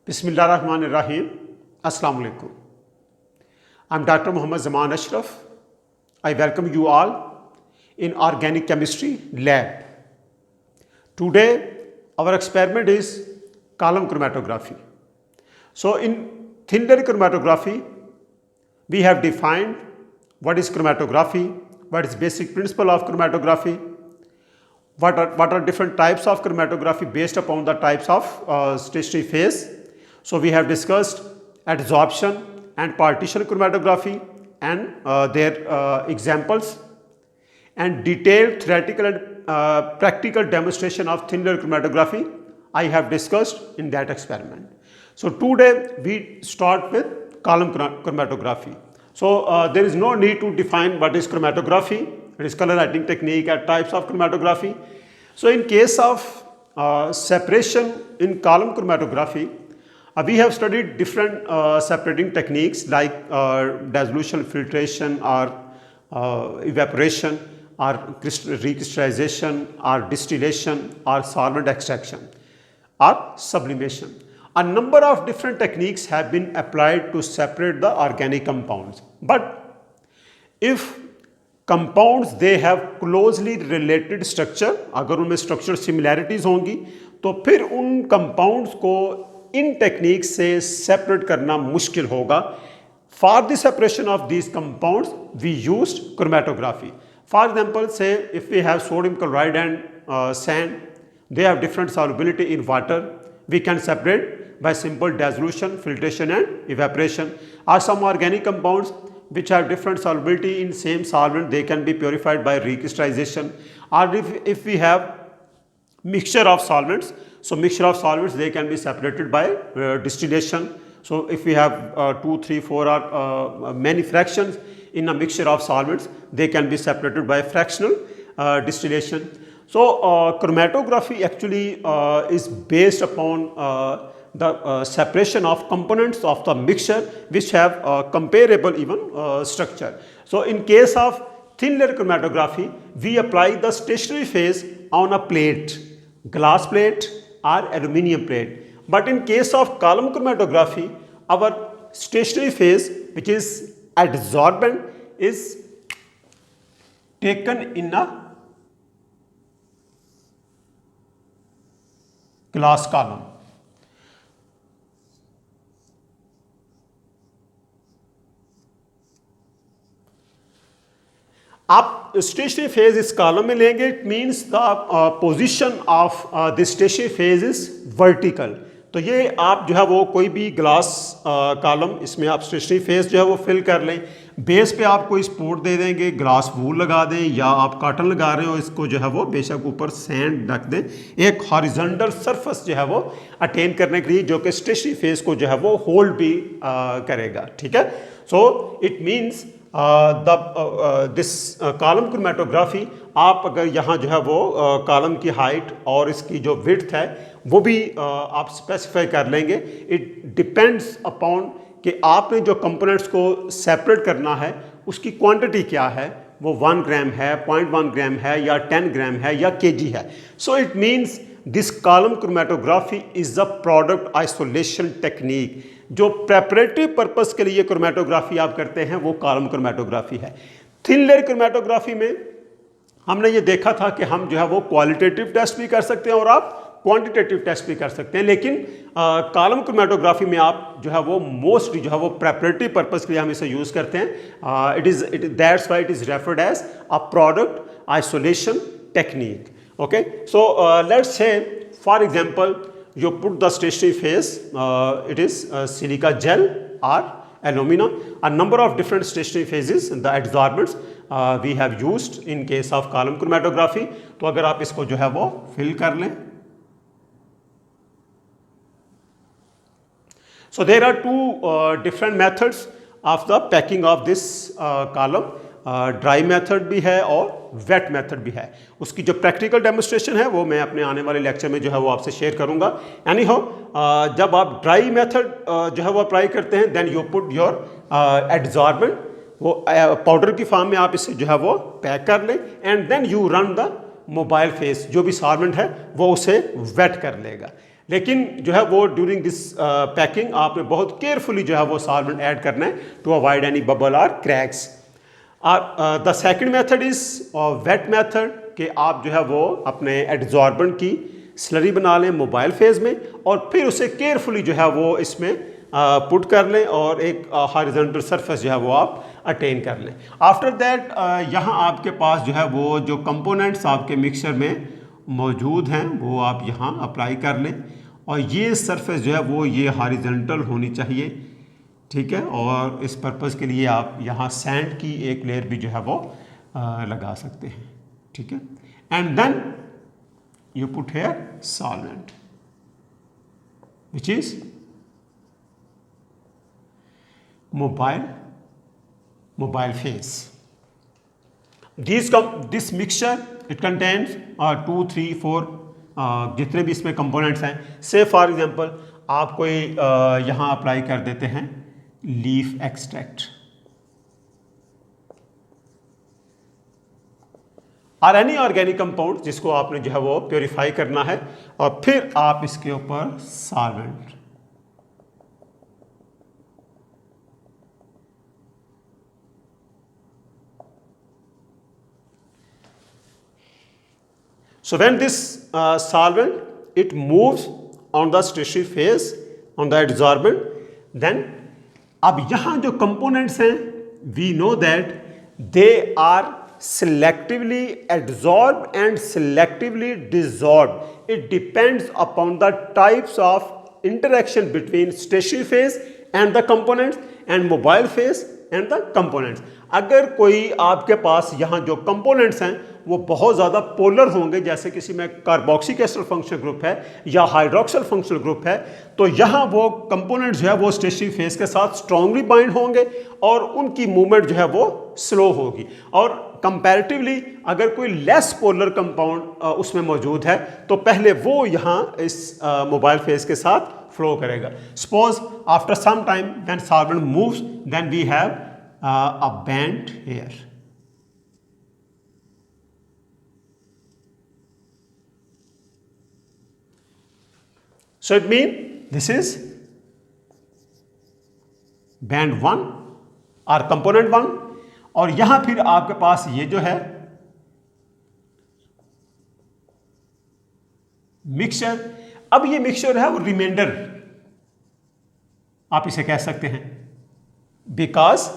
Bismillahirrahmanirrahim. Assalamu alaikum. I'm Dr. Muhammad Zaman Ashraf. I welcome you all in Organic Chemistry Lab. Today, our experiment is column chromatography. So, in thin layer chromatography, we have defined what is chromatography, what is basic principle of chromatography, what are different types of chromatography based upon the types of stationary phase. So, we have discussed adsorption and partition chromatography and their examples, and detailed theoretical and practical demonstration of thin layer chromatography I have discussed in that experiment. So, today we start with column chromatography. So, there is no need to define what is chromatography. It is color writing technique and types of chromatography. So, in case of separation in column chromatography, we have studied different separating techniques like dissolution, filtration, or evaporation, or recrystallization, or distillation, or solvent extraction, or sublimation. A number of different techniques have been applied to separate the organic compounds. But if compounds they have closely related structure, अगर उनमें structural similarities होंगी तो फिर उन compounds को इन technique से separate करना मुश्किल होगा. For the separation of these compounds we used chromatography. For example से if we have sodium chloride and sand, they have different solubility in water, we can separate by simple dissolution, filtration and evaporation. Or some organic compounds which have different solubility in same solvent, they can be purified by recrystallization. Or if we have mixture of solvents, so mixture of solvents they can be separated by distillation. So if we have 2, 3, 4 or many fractions in a mixture of solvents, they can be separated by fractional distillation. So chromatography actually is based upon the separation of components of the mixture which have comparable even structure. So in case of thin layer chromatography, we apply the stationary phase on a plate, glass plate or aluminium plate. But in case of column chromatography, our stationary phase, which is adsorbent, is taken in a glass column. आप stationary phase इस column में लेंगे, it means the position of the stationary phase is vertical. तो ये आप जो है वो कोई भी ग्लास कॉलम इसमें आप स्टेशनरी फेज जो है वो फिल कर लें. बेस पे आप कोई सपोर्ट दे देंगे, ग्लास वूल लगा दें या आप कॉटन लगा रहे हो, इसको जो है वो बेशक ऊपर सैंड रख दें, एक हॉरिजॉन्टल सरफेस जो है वो अटेन करने के लिए, जो कि स्टेशनरी फेज को जो है वो होल्ड भी करेगा. ठीक है. सो it means this column chromatography, आप अगर यहाँ जो है वो कॉलम की हाइट और इसकी जो विड्थ है वो भी आप स्पेसिफाई कर लेंगे. इट डिपेंड्स अपॉन कि आपने जो कंपोनेंट्स को सेपरेट करना है उसकी क्वांटिटी क्या है, वो 1 ग्राम है, 0.1 ग्राम है या 10 ग्राम है या केजी है. सो it means this column chromatography is the product isolation technique. जो प्रेपरेटिव पर्पस के लिए क्रोमेटोग्राफी आप करते हैं वो कॉलम क्रोमेटोग्राफी है. थिन लेयर क्रोमेटोग्राफी में हमने ये देखा था कि हम जो है वो क्वालिटेटिव टेस्ट भी कर सकते हैं और आप क्वांटिटेटिव टेस्ट भी कर सकते हैं, लेकिन कॉलम क्रोमेटोग्राफी में आप जो है वो मोस्टली जो है वो प्रेपरेटिव पर्पस के लिए हम इसे यूज़ करते हैं. That's why it is referred as a product isolation technique. Okay. So let's say for example you put the stationary phase, it is silica gel or alumina. A number of different stationary phases, the adsorbents we have used in case of column chromatography. तो अगर आप इसको जो है वो fill कर लें. So there are two different methods of the packing of this column. Dry method भी है और वेट मेथड भी है. उसकी जो प्रैक्टिकल डेमोस्ट्रेशन है वो मैं अपने आने वाले लेक्चर में जो है वो आपसे शेयर करूंगा. एनी हो, जब आप ड्राई मेथड जो है वो अप्लाई करते हैं, देन यू पुट योर एडसॉर्बेंट, वो पाउडर की फॉर्म में आप इसे जो है वो पैक कर लें, and then you run the mobile phase, जो भी सॉल्वेंट है वो उसे वेट कर लेगा. लेकिन जो है वो ड्यूरिंग दिस पैकिंग आपने बहुत केयरफुली जो है वो सॉल्वेंट ऐड करना है टू अवॉइड एनी बबल और cracks. The second method is wait method, कि आप जो है वो अपने एडजॉर्बेंट की स्लरी बना लें मोबाइल फेज में और फिर उसे केयरफुली जो है वो इसमें पुट कर लें और एक हॉरिजॉन्टल सरफेस जो है वो आप अटेन कर लें। आफ्टर दैट यहाँ आपके पास जो है वो जो कंपोनेंट्स आपके मिक्सचर में मौजूद हैं वो आप यहाँ अप्लाई कर लें और ये सरफेस जो है वो ये हॉरिजॉन्टल होनी चाहिए, ठीक है। और इस पर्पज़ के लिए आप यहाँ सैंड की एक लेयर भी जो है वो लगा सकते हैं, ठीक है। And then you put here solvent which is mobile phase. This mixture it contains 2, 3, 4 जितने भी इसमें कंपोनेंट्स हैं। से फॉर एग्जांपल आप कोई यहाँ अप्लाई कर देते हैं लीफ एक्सट्रैक्ट और एनी ऑर्गेनिक कंपाउंड जिसको आपने जो है वो प्योरीफाई करना है और फिर आप इसके ऊपर solvent. So when this solvent it moves on the stationary phase on the adsorbent, then अब यहाँ जो components हैं we know that they are selectively adsorbed and selectively dissolved. It depends upon the types of interaction between stationary phase and the components and mobile phase and the components. अगर कोई आपके पास यहाँ जो components हैं वो बहुत ज़्यादा पोलर होंगे, जैसे किसी में कार्बोक्सिक एसिड फंक्शनल ग्रुप है या हाइड्रोक्सिल फंक्शनल ग्रुप है, तो यहाँ वो कंपोनेंट्स जो है वो स्टेशनरी फेज के साथ स्ट्रांगली बाइंड होंगे और उनकी मूवमेंट जो है वो स्लो होगी। और कंपैरेटिवली अगर कोई लेस पोलर कंपाउंड उसमें मौजूद है तो पहले वो यहाँ इस मोबाइल फेज के साथ फ्लो करेगा। Suppose after some time when solvent moves then we have a band here. So it means this is band 1 और component 1 और यहां फिर आपके पास ये जो है मिक्सचर। अब ये मिक्सचर है वो रिमाइंडर आप इसे कह सकते हैं, because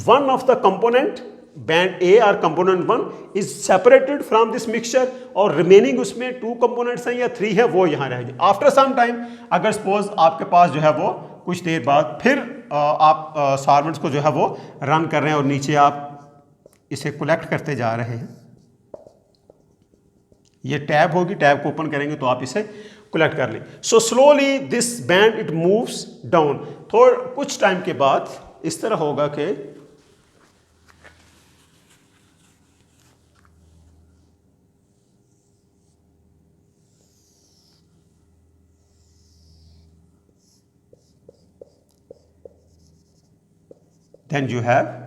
one of the component band A or component 1 is separated from this mixture और remaining उसमें 2 components हैं या 3 है वो यहाँ रह जाए। आफ्टर सम टाइम अगर सपोज आपके पास जो है वो कुछ देर बाद फिर आप सॉल्वेंट्स को जो है वो रन कर रहे हैं और नीचे आप इसे कलेक्ट करते जा रहे हैं, ये टैब होगी, टैब को ओपन करेंगे तो आप इसे कलेक्ट कर लें। So slowly this band it moves down. थोड़ा कुछ टाइम के बाद इस तरह होगा कि then you have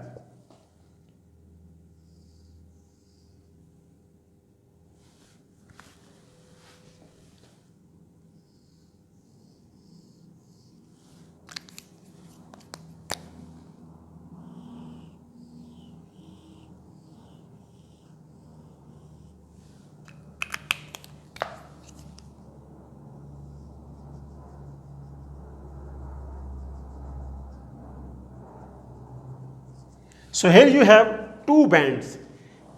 so here you have 2 bands.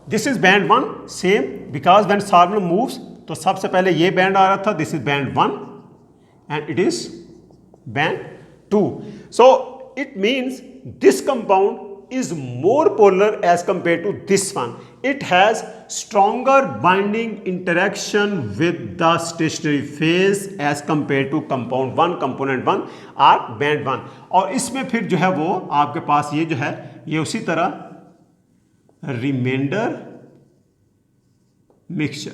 This is band 1 same because when solvent moves तो सबसे पहले ये बैंड आ रहा था, this is band 1 and it is band 2. So it means this compound is more polar as compared to this one. It has stronger binding interaction with the stationary phase as compared to compound 1, component 1 or band 1. और इसमें फिर जो है वो आपके पास ये जो है ये उसी तरह रिमाइंडर मिक्सचर।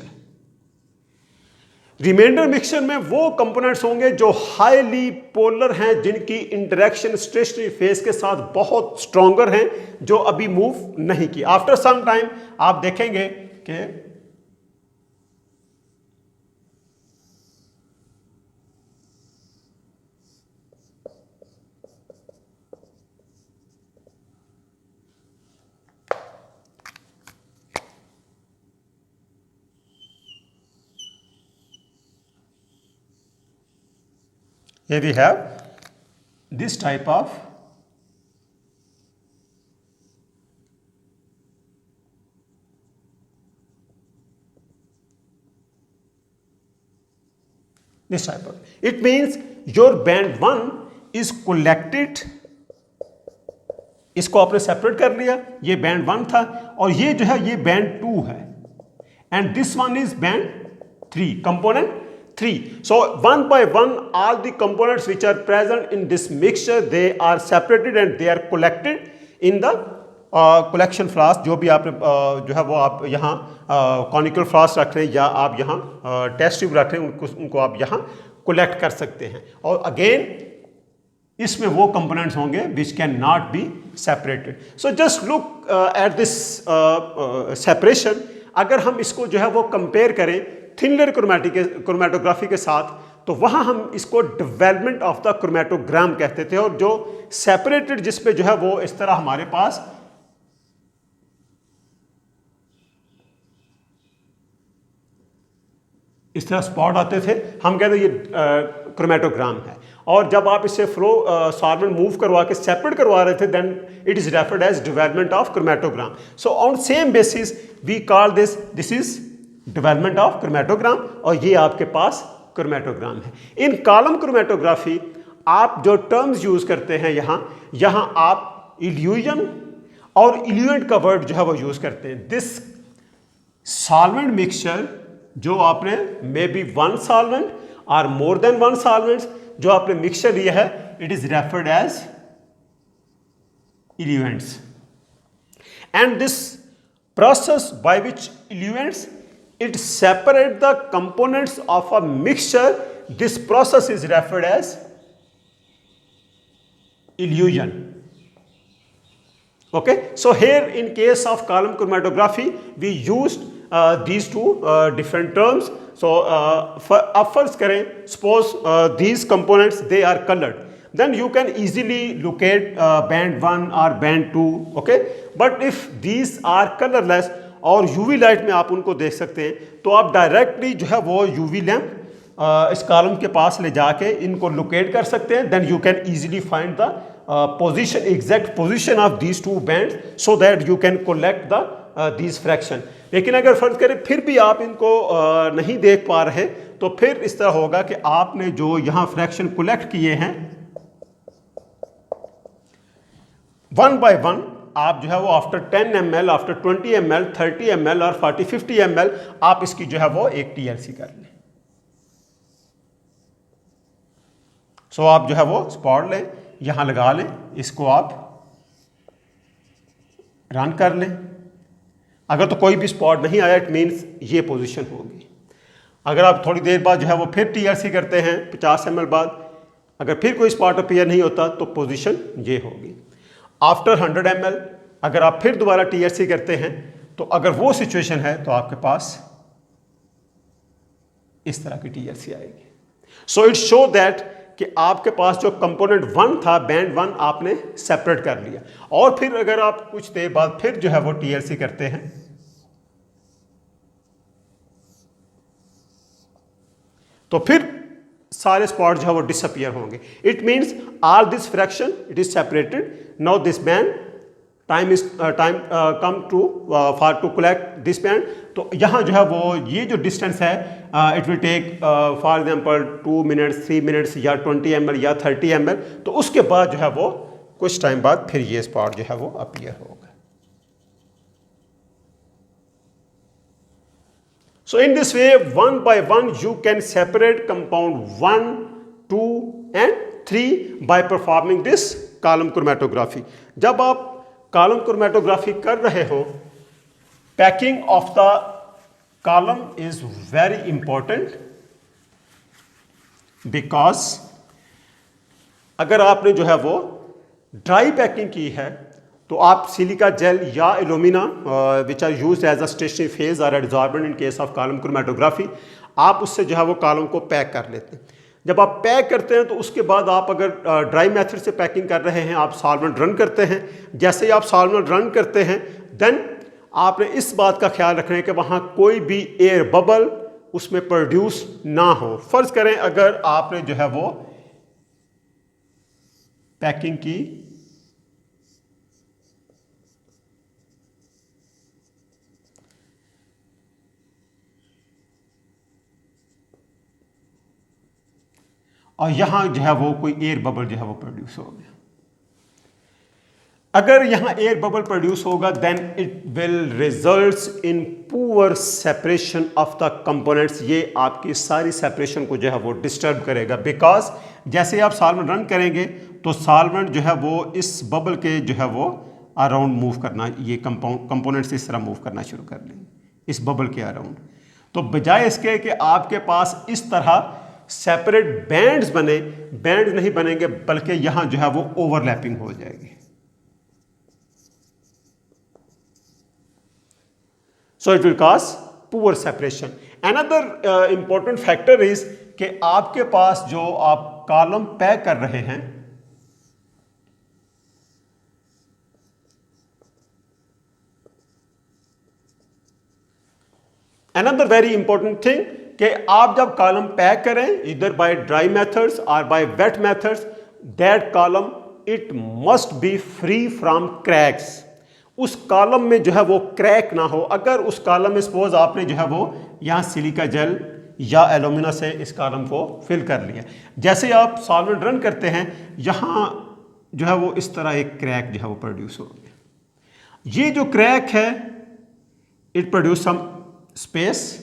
रिमाइंडर मिक्सचर में वो कंपोनेंट्स होंगे जो हाईली पोलर हैं, जिनकी इंटरेक्शन स्टेशनरी फेज के साथ बहुत स्ट्रॉन्गर हैं, जो अभी मूव नहीं की। आफ्टर सम टाइम आप देखेंगे कि here we have this type of it means your band 1 is collected, इसको आपने सेपरेट कर लिया, ये बैंड 1 था और ये जो है ये बैंड 2 है, and this one is band 3, component 3. So one by one all the components which are present in this mixture they are separated and they are collected in the collection flask. जो भी आपने जो है वो आप यहाँ conical flask रख रहे हैं या आप यहाँ टेस्ट ट्यूब रख रहे हैं, उनको आप यहाँ कलेक्ट कर सकते हैं. और अगेन इसमें वो कंपोनेंट्स होंगे which can not be separated. So just look at this separation. अगर हम इसको जो है वो कंपेयर करें थिन लेयर क्रोमेटोग्राफी के साथ, तो वहाँ हम इसको डेवलपमेंट ऑफ द क्रोमेटोग्राम कहते थे. और जो सेपरेटेड जिसपे जो है वो इस तरह हमारे पास इस तरह स्पॉट आते थे, हम कहते ये क्रोमेटोग्राम है. और जब आप इसे फ्लो सॉल्वेंट मूव करवा के सेपरेट करवा रहे थे, then it is referred as development of chromatogram. So on same basis we call this is development of chromatogram, और ये आपके पास क्रोमेटोग्राम है. इन कॉलम क्रोमेटोग्राफी आप जो टर्म्स यूज करते हैं यहाँ आप इल्यूजन और इल्यूएंट का वर्ड जो है वो यूज करते हैं. दिस सॉल्वेंट मिक्सचर जो आपने मे बी वन सॉल्वेंट और मोर देन वन सॉल्वेंट्स जो आपने मिक्सचर लिया है, it is referred as eluents. And this process by which eluents it separate the components of a mixture, this process is referred as elution. Okay, so here in case of column chromatography we used these two different terms. So first करें, suppose these components they are colored, then you can easily locate band 1 or band 2. okay, but if these are colorless और UV light में आप उनको देख सकते हैं, तो आप डायरेक्टली जो है वो यूवी लैम्प इस कॉलम के पास ले जाके इनको लोकेट कर सकते हैं. Then you can easily find the position, exact position of these two bands, so that you can collect the these fraction. लेकिन अगर फर्ज करें फिर भी आप इनको नहीं देख पा रहे, तो फिर इस तरह होगा कि आपने जो यहाँ फ्रैक्शन कलेक्ट किए हैं वन बाय वन, आप जो है वो after 10 ml, after 20 ml, 30 ml और 40-50 ml आप इसकी जो है वो एक TLC कर लें. सो आप जो है वो स्पॉट लें, यहां लगा लें, इसको आप रन कर लें. अगर तो कोई भी स्पॉट नहीं आया, इट मीन्स ये पोजीशन होगी. अगर आप थोड़ी देर बाद जो है वो फिर TLC करते हैं 50 ml बाद, अगर फिर कोई स्पॉट अपीयर नहीं होता तो पोजीशन ये होगी. आफ्टर 100 ml अगर आप फिर दोबारा TLC करते हैं, तो अगर वो सिचुएशन है तो आपके पास इस तरह की TLC आएगी. सो इट शो दैट कि आपके पास जो कंपोनेंट 1 था, बैंड 1 आपने सेपरेट कर लिया. और फिर अगर आप कुछ देर बाद फिर जो है वो TLC करते हैं, तो फिर सारे स्पॉट जो है वो डिसअपियर होंगे. It means all this fraction it is separated. Now this band time come to for to collect this band. तो यहाँ जो है वो ये जो डिस्टेंस है, it will take for example 2 minutes, 3 minutes या 20 ml या 30 ml. तो उसके बाद जो है वो कुछ टाइम बाद फिर ये स्पॉट जो है वो अपीयर होगा. So in this way, one by one you can separate compound 1, 2 and 3 by performing this column chromatography. जब आप column chromatography कर रहे हो, packing of the column is very important because अगर आपने जो है वो ड्राई पैकिंग की है, तो आप सिलिका जेल या alumina which are used as a stationary phase और adsorbent in case of column chromatography, आप उससे जो है वो कॉलम को पैक कर लेते हैं. जब आप पैक करते हैं तो उसके बाद आप अगर ड्राई मेथड से पैकिंग कर रहे हैं, आप सॉल्वेंट रन करते हैं. जैसे ही आप सॉल्वेंट रन करते हैं, देन आपने इस बात का ख्याल रखना है कि वहाँ कोई भी एयर बबल उसमें प्रोड्यूस ना हो. फर्ज करें अगर आपने जो है वो पैकिंग की और यहां जो है वो कोई एयर बबल जो है वो प्रोड्यूस हो गया। अगर यहां एयर बबल प्रोड्यूस होगा then it will results in poor separation of the components. ये आपकी सारी सेपरेशन को जो है वो डिस्टर्ब करेगा, बिकॉज जैसे आप सॉल्वेंट रन करेंगे तो सॉल्वेंट जो है वो इस बबल के जो है वो अराउंड मूव करना, ये कंपोनेंट्स इस तरह मूव करना शुरू कर लेंगे इस बबल के अराउंड। तो बजाय इसके कि आपके पास इस तरह सेपरेट बैंड्स बने, बैंड नहीं बनेंगे बल्कि यहां जो है वो ओवरलैपिंग हो जाएगी। So it will cause poor separation. Another important factor is कि आपके पास जो आप कॉलम पैक कर रहे हैं, another very important thing कि आप जब कॉलम पैक करें इधर बाय ड्राई मेथड्स और by weight methods, that column it must be free from cracks. उस कॉलम में जो है वो क्रैक ना हो। अगर उस कॉलम में सपोज आपने जो है वो यहाँ सिलिका जेल या एल्यूमिना से इस कॉलम को फिल कर लिया, जैसे आप सॉल्वेंट रन करते हैं यहाँ जो है वो इस तरह एक क्रैक जो है वो प्रोड्यूस हो गया। ये जो क्रैक है इट प्रोड्यूस सम स्पेस,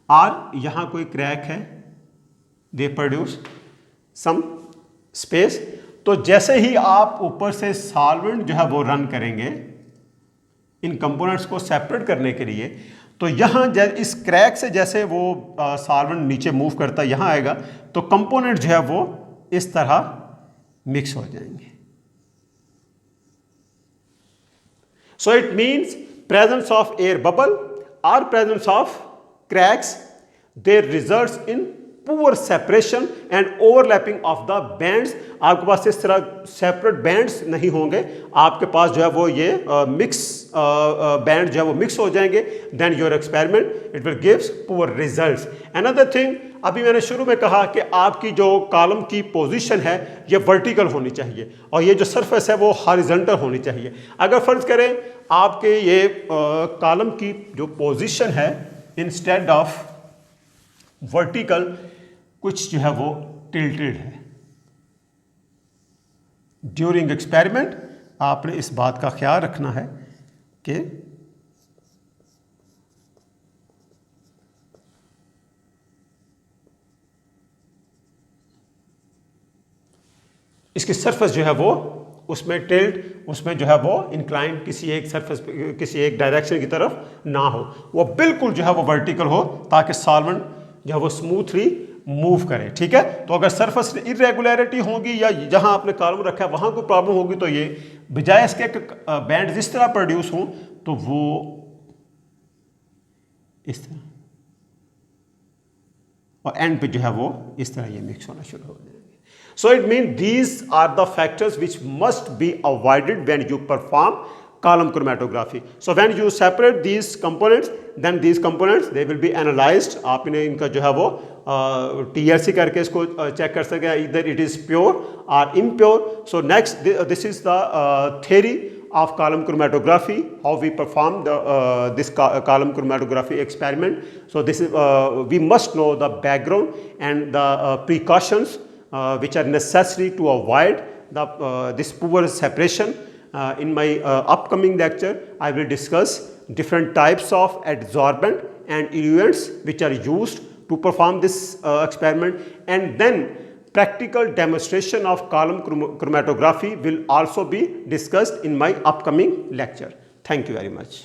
और यहाँ कोई क्रैक है दे प्रोड्यूस सम स्पेस। तो जैसे ही आप ऊपर से सॉल्वेंट जो है वो रन करेंगे इन कंपोनेंट्स को सेपरेट करने के लिए, तो यहाँ इस क्रैक से जैसे वो सॉल्वेंट नीचे मूव करता है यहाँ आएगा तो कंपोनेंट जो है वो इस तरह मिक्स हो जाएंगे। So it means presence of air bubble और presence of cracks, there results in poor separation and overlapping of the bands. आपके पास इस तरह सेपरेट बैंड्स नहीं होंगे, आपके पास जो है वो ये मिक्स बैंड जो है वो मिक्स हो जाएंगे। Then your experiment it will gives poor results. Another thing, अभी मैंने शुरू में कहा कि आपकी जो कॉलम की पोजीशन है ये वर्टिकल होनी चाहिए और ये जो सरफेस है वो हॉरिजॉन्टल होनी चाहिए। अगर फर्ज करें आपके ये कॉलम की जो पोजीशन है इंस्टेड ऑफ वर्टिकल कुछ जो है वो टिल्टेड है, ड्यूरिंग एक्सपेरिमेंट आपने इस बात का ख्याल रखना है कि इसकी सरफेस जो है वो उसमें टिल्ट, उसमें जो है वो इंक्लाइन किसी एक सरफेस किसी एक डायरेक्शन की तरफ ना हो, वो बिल्कुल जो है वो वर्टिकल हो ताकि सॉल्वेंट जो है वो स्मूथली मूव करे। ठीक है, तो अगर सरफेस इरेगुलरिटी होगी या जहां आपने कॉलम रखा है वहां कोई प्रॉब्लम होगी तो ये बजाय इसके बैंड जिस तरह प्रोड्यूस हों तो वो इस तरह और एंड पे जो है वो इस तरह ये मिक्स होना शुरू हो जाएंगे। So it means these are the factors which must be avoided when you perform column chromatography. So when you separate these components, then these components they will be analyzed. आप इन्हें इनका जो है वो TLC करके इसको चेक कर सकते हैं, either it is pure or impure. So next this is the theory of column chromatography, how we perform the this column chromatography experiment. So this is we must know the background and the precautions which are necessary to avoid the this poor separation. In my upcoming lecture, I will discuss different types of adsorbent and eluents which are used to perform this experiment, and then practical demonstration of column chromatography will also be discussed in my upcoming lecture. Thank you very much.